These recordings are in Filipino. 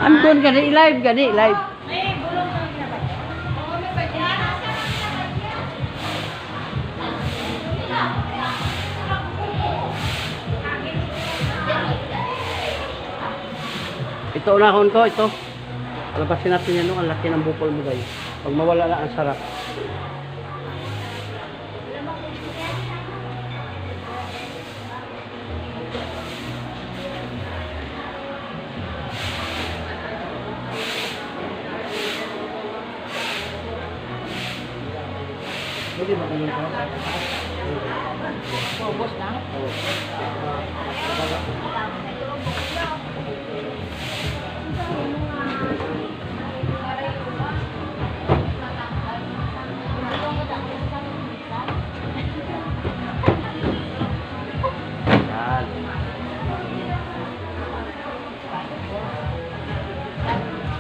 Andun gani, live gani, live. Ito unahon ko, ito. Alabasin natin yan, no? Ang laki ng bukol mo guys. Pag mawala na, ang sarap. Pwede ba ganun ka? Boss na?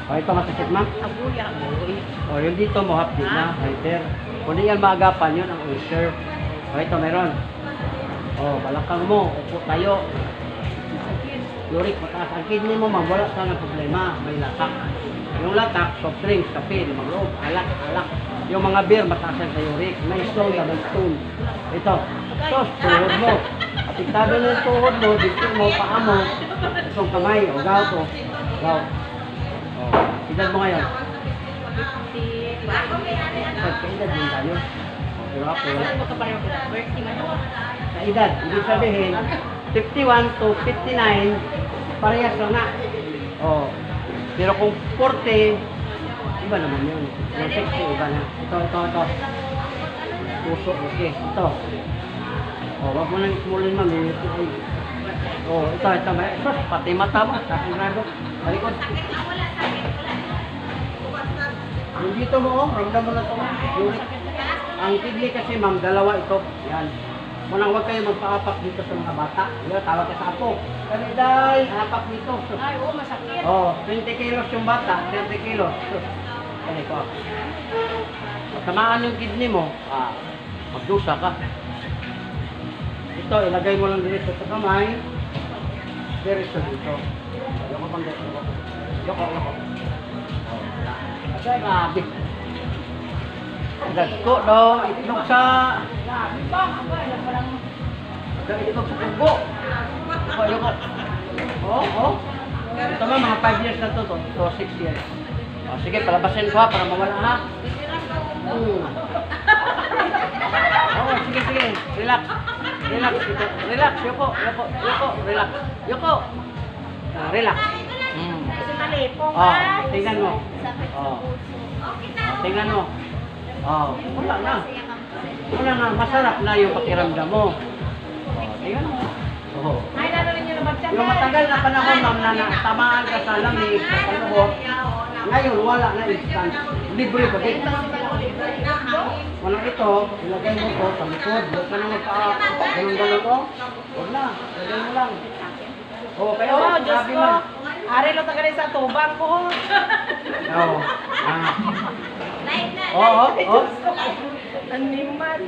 O, ito masakit, ma'am? Agoy, agoy. O, yung dito mo, hapdi na, halter. Kung di yan maagapan, yun ang ulcer. O, ito, meron. O, balakang mo, upo tayo. Uric, mataas. Ang kidney mo, ma'am, wala ka ng problema. May latak. Yung latak, soft drinks, kape, limang alak, alak. Yung mga beer, mataas yan sa uric. May stone, may stone. Ito, sos, tuhod mo. Apiktado na yung tuhod mo, dito mo, paa mo. Itong kamay, o, gaw to. Gaw. Edad mo ngayon? Sa edad din tayo. Diba po? Sa edad, ibig sabihin, 51 to 59, parehas lang na. Oh. Pero kung 40, iba naman yun. Yung 60, iba na. Ito. Puso, okay. Ito. Oh, wag mo nang ismulin, ma'am. Oh, ito. Pati mata mo. Sakinado. Balikod. Yung dito mo, ramdam mo na ito. Ang kidney kasi, ma'am, dalawa ito. Yan. Munang huwag kayo magpaapak dito sa mga bata. Yan, tawag ka sa apo. Kaniday, hapak dito. Ay, oo, masakit. Oh, 20 kilos yung bata, 30 kilos. Kani ko. Tamaan yung kidney mo, magdusa ka. Ito, ilagay mo lang dito sa kamay. Diretso dito. Yoko bang dito. Yoko. Grabe. Dagko do, itlog sa... Itlog sa tubo. Yoko. Oh. Ito mga 5 years na to. So 6 years. Sige, palabasin ko ha, para mawala ha. Sige. Relax. Relax. Yoko. Relax. Yoko. Relax. Tingnan mo. Tingnan mo. Wala na. Masarap na yung pakiramdam mo. Tingnan mo. Yung matagal na panahon, ma'am, na tamaan ka sa lamig, sa panuhot, ngayon wala na instant. Libre ka din. Walang ito, ilagay mo ko sa likod. Huwag ka na magpa-ganun-ganun ko. Huwag na. Ilagay mo lang. Kaya sabi mo. Ari lo tagarin sa tubang ko. Oo. Animal.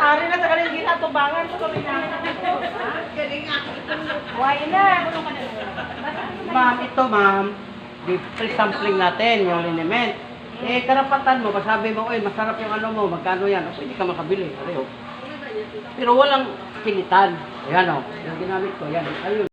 Ari na tagarin kita tubangan ko rin na. Why na? Ma'am, ito ma'am, pre-sampling natin yung liniment. Karapatan mo, masabi mo, masarap yung ano mo, magkano yan? Pwede ka makabili. Pero walang pilitan. Ayan o, yung ginamit ko, yan. Ayun.